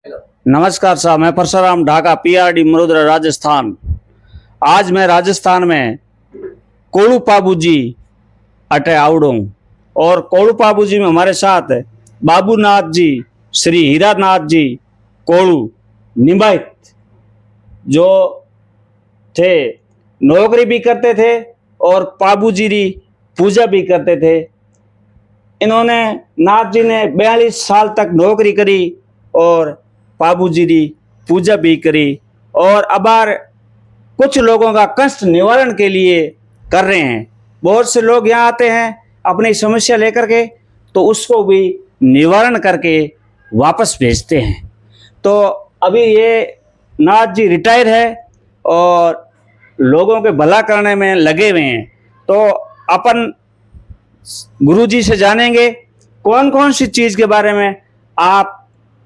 नमस्कार साहब, मैं परशुराम ढाका, पीआरडी मरोदरा, राजस्थान। आज मैं राजस्थान में कोड़ू पाबूजी अटे आवड़ू और कोड़ू पाबूजी में हमारे साथ बाबूनाथ जी, श्री हीरानाथ जी कोड़ू निम्बाइत, जो थे नौकरी भी करते थे और पाबूजी की पूजा भी करते थे। इन्होंने, नाथ जी ने 42 साल तक नौकरी करी और पाबूजी की पूजा भी करी और अब कुछ लोगों का कष्ट निवारण के लिए कर रहे हैं। बहुत से लोग यहाँ आते हैं अपनी समस्या लेकर के, तो उसको भी निवारण करके वापस भेजते हैं। तो अभी ये नाथ जी रिटायर है और लोगों के भला करने में लगे हुए हैं। तो अपन गुरुजी से जानेंगे कौन कौन सी चीज के बारे में आप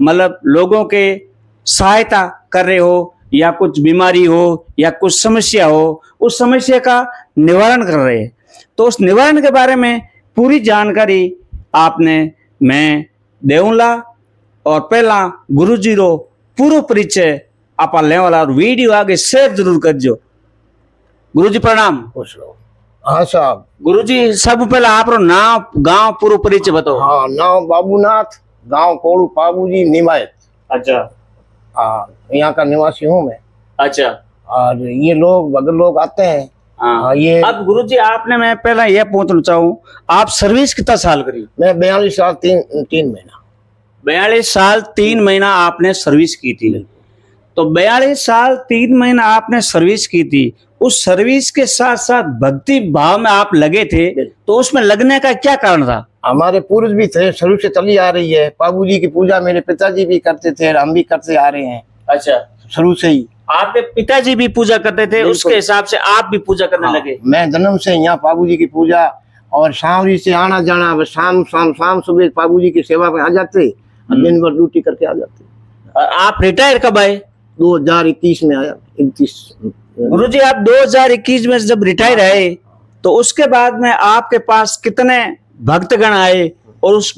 मतलब लोगों के सहायता कर रहे हो, या कुछ बीमारी हो या कुछ समस्या हो, उस समस्या का निवारण कर रहे हैं। तो उस निवारण के बारे में पूरी जानकारी आपने मैं देऊंगा और पहला गुरुजी रो पूरा परिचय आप लेने वाला और वीडियो आगे शेयर जरूर करजो। गुरुजी प्रणाम। हाँ साहब। गुरुजी सब पहला आप नाम, गांव, पूरा परिचय बताओ। हाँ, नाम बाबूनाथ, गांव कोड़ू पाबूजी निम्बाइत। अच्छा। हाँ, यहाँ का निवासी हूँ मैं। अच्छा। और ये लोग भगत लोग आते हैं। हाँ, ये अब गुरुजी आपने, मैं पहला यह पूछना चाहूँ, आप सर्विस कितना साल करी? मैं 42 साल 3 महीना। 42 साल 3 महीना आपने सर्विस की थी। तो 42 साल 3 महीना आपने सर्विस की थी, उस सर्विस के साथ साथ भक्ति भाव में आप लगे थे, तो उसमें लगने का क्या कारण था? हमारे पूर्वज भी थे, शुरू से चली आ रही है। पाबूजी की पूजा मेरे पिताजी भी करते थे, हम भी करते आ रहे हैं। अच्छा, शुरू से ही आपके पिताजी भी पूजा करते थे, उसके हिसाब से आप भी पूजा करने लगे? मैं जन्म से यहाँ पाबूजी की पूजा और शाम से आना जाना, शाम सुबह पाबूजी की सेवा में आ जाते, दिन भर ड्यूटी करके आ जाते। आप रिटायर कब आए? 2021 में आया। 21। गुरुजी आप 2021 में जब रिटायर आए, तो उसके बाद में आपके पास कितने भक्तगण आए और उस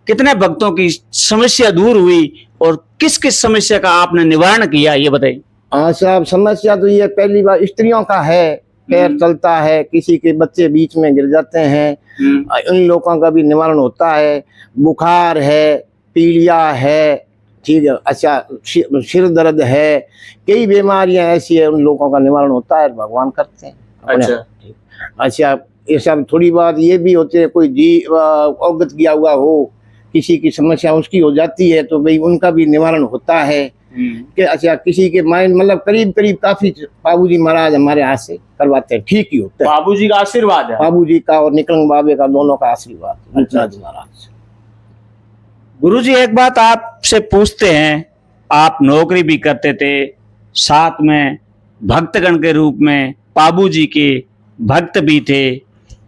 कितने भक्तों की समस्या दूर हुई और किस किस समस्या का आपने निवारण किया, ये बताइए। हाँ साहब, समस्या तो ये पहली बार स्त्रियों का है, पैर चलता है, किसी के बच्चे बीच में गिर जाते हैं, इन लोगों का भी निवारण होता है। बुखार है, पीलिया है, ठीक है, अच्छा, सिर दर्द है, कई बीमारियां ऐसी है, उन लोगों का निवारण होता है, भगवान करते हैं। अच्छा, ये सब थोड़ी बात ये भी होती है, कोई जी अवगत किया हुआ हो, किसी की समस्या उसकी हो जाती है, तो भाई उनका भी निवारण होता है। कि अच्छा, किसी के माइंड मतलब करीब काफी बाबूजी महाराज हमारे हाथ से करवाते हैं, ठीक ही होता है। बाबूजी का आशीर्वाद है? बाबूजी का और निकलंग बाबे का, दोनों का आशीर्वाद महाराज। गुरुजी एक बात आपसे पूछते हैं, आप नौकरी भी करते थे, साथ में भक्तगण के रूप में बाबूजी के भक्त भी थे,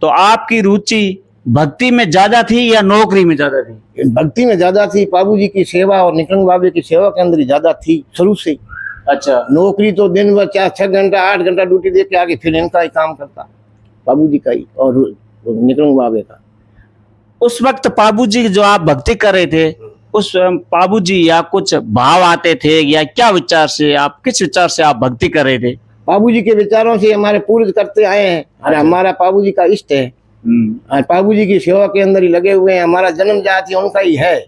तो आपकी रुचि भक्ति में ज्यादा थी या नौकरी में ज्यादा थी? भक्ति में ज्यादा थी, बाबूजी की सेवा और निकलंग बाबे की सेवा के अंदर ही ज्यादा थी शुरू से। अच्छा। नौकरी तो दिन भर 6 घंटा 8 घंटा ड्यूटी दे के आगे फिर इनका ही काम करता, बाबूजी का ही और निकलंग बाबे का। उस वक्त बाबूजी जो आप भक्ति कर रहे थे, उस बाबूजी या कुछ भाव आते थे या क्या विचार से, आप किस विचार से आप भक्ति कर रहे थे? बाबूजी के विचारों से हमारे पूर्वज करते आए हैं। अरे हमारा बाबूजी का इष्ट है, बाबूजी की सेवा के अंदर ही लगे हुए हैं। हमारा जन्म जाति उनका ही है,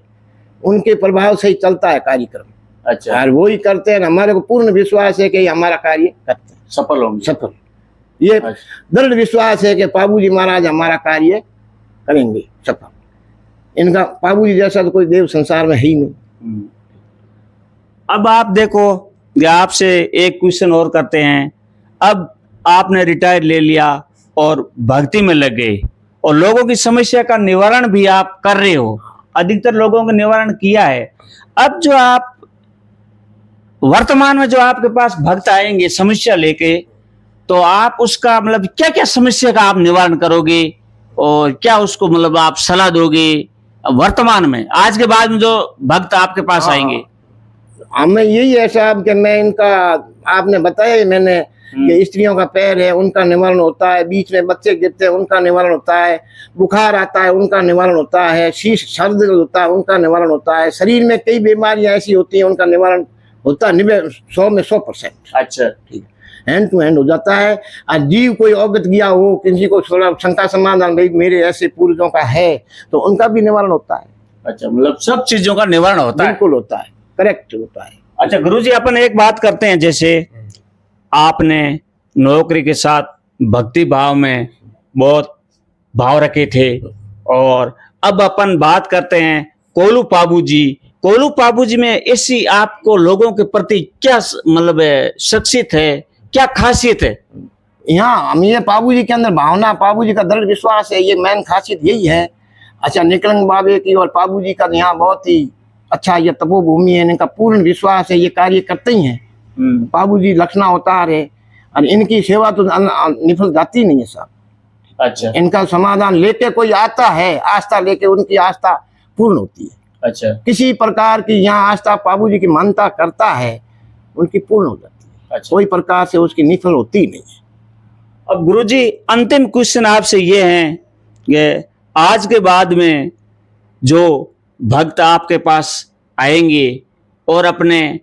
उनके प्रभाव से ही चलता है कार्यक्रम। अच्छा। और वो ही करते हैं, हमारे को पूर्ण विश्वास है कि हमारा कार्य करते हैं, सफल होंगे। सफल, ये दृढ़ विश्वास है कि बाबूजी महाराज हमारा कार्य करेंगे सफल। इनका बाबूजी जैसा तो कोई देव संसार में है ही नहीं। अब आप देखो, आपसे एक क्वेश्चन और करते हैं। अब आपने रिटायर ले लिया और भक्ति में लग गए और लोगों की समस्या का निवारण भी आप कर रहे हो, अधिकतर लोगों का निवारण किया है। अब जो आप वर्तमान में जो आपके पास भक्त आएंगे समस्या लेके, तो आप उसका मतलब क्या क्या समस्या का आप निवारण करोगे और क्या उसको मतलब आप सलाह दोगे वर्तमान में, आज के बाद में जो भक्त आपके पास आएंगे? हमें यही है साहब कि मैं इनका, आपने बताया, मैंने कि स्त्रियों का पैर है उनका निवारण होता है, बीच में बच्चे गिरते हैं उनका निवारण होता है, बुखार आता है उनका निवारण होता है, शीश सर्द होता है उनका निवारण होता है, शरीर में कई बीमारियां ऐसी होती हैं उनका निवारण होता है 100 में 100%। अच्छा, ठीक है, हैंड टू हैंड हो जाता है। और जीव कोई अवगत गया हो, किसी को थोड़ा शंका समाधान भाई मेरे ऐसे पूर्वजों का है, तो उनका भी निवारण होता है। अच्छा, मतलब सब चीजों का निवारण होता है। बिल्कुल होता है, करेक्ट होता है। अच्छा गुरुजी, अपन एक बात करते हैं, जैसे आपने नौकरी के साथ भक्ति भाव में बहुत भाव रखे थे, और अब अपन बात करते हैं कोलू पाबू जी। कोलू पाबू जी में ऐसी आपको लोगों के प्रति क्या मतलब शख्सियत है, क्या खासियत है? यहाँ हम ये पाबू जी के अंदर भावना, पाबू जी का दृढ़ विश्वास है, ये मेन खासियत यही है। अच्छा, निकलंग बाबे की और पाबू जी का यहाँ बहुत ही अच्छा ये तपोभूमि है, इनका पूर्ण विश्वास है, ये कार्य करते ही हैं। पाबू जी लक्षणा अवतार है और इनकी सेवा तो निफल जाती नहीं है साहब। अच्छा, इनका समाधान लेके कोई आता है, आस्था लेके उनकी आस्था पूर्ण होती है। अच्छा, किसी प्रकार की यहाँ आस्था पाबू जी की मानता करता है उनकी पूर्ण हो जाती है। अच्छा। कोई प्रकार से उसकी निफल होती नहीं है। अब गुरुजी, अंतिम क्वेश्चन आपसे ये है कि आज के बाद में जो भक्त आपके पास आएंगे और अपने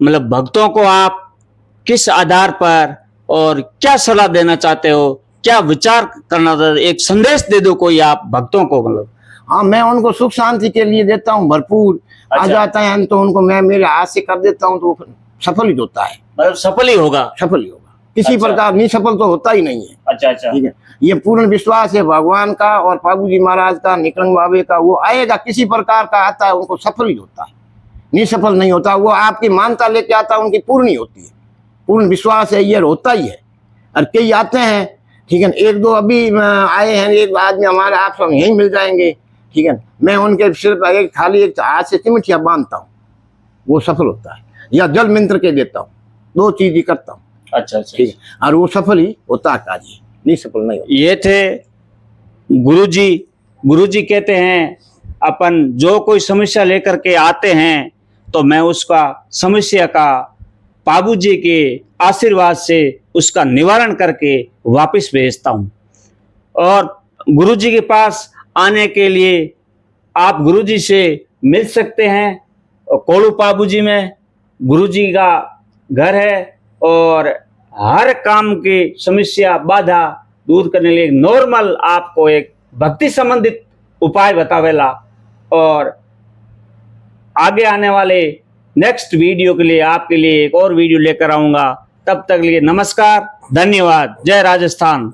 मतलब भक्तों को आप किस आधार पर और क्या सलाह देना चाहते हो, क्या विचार करना चाहते हो? एक संदेश दे दो कोई आप भक्तों को। मतलब हाँ, मैं उनको सुख शांति के लिए देता हूँ भरपूर। अच्छा। आ जाता है तो उनको मैं मेरे हाथ से कर देता हूँ तो सफल ही होता है। मतलब सफल ही होगा? सफल ही होगा, किसी अच्छा। प्रकार नहीं सफल तो होता ही नहीं है। अच्छा, अच्छा, ठीक है, ये पूर्ण विश्वास है भगवान का और पाबू जी महाराज का, निकलंग बाबे का। वो आएगा, किसी प्रकार का आता है उनको सफल ही होता है, नहीं सफल नहीं होता। वो आपकी मानता लेके आता है, उनकी पूर्ण ही होती है। पूर्ण विश्वास है, ये होता ही है। और कई आते हैं, ठीक है, एक दो अभी आए हैं, एक आदमी हमारे आप सब यहीं मिल जाएंगे, ठीक है, मैं उनके सिर्फ एक खाली एक हाथ से चिमटिया बांधता हूँ, वो सफल होता है, या जल मंत्र के देता हूँ, 2 चीज ही करता हूँ। अच्छा, अच्छा, ठीक है, और वो सफल ही होता है कार्य, नहीं सफल नहीं होता। ये थे गुरुजी। गुरुजी कहते हैं अपन जो कोई समस्या लेकर के आते हैं तो मैं उसका समस्या का पाबू जी के आशीर्वाद से उसका निवारण करके वापस भेजता हूँ। और गुरुजी के पास आने के लिए आप गुरुजी से मिल सकते हैं। कोलू पाबू जी में गुरुजी का घर है और हर काम की समस्या बाधा दूर करने के लिए नॉर्मल आपको एक भक्ति संबंधित उपाय बतावेला। और आगे आने वाले नेक्स्ट वीडियो के लिए आपके लिए एक और वीडियो लेकर आऊंगा। तब तक लिए नमस्कार, धन्यवाद, जय राजस्थान।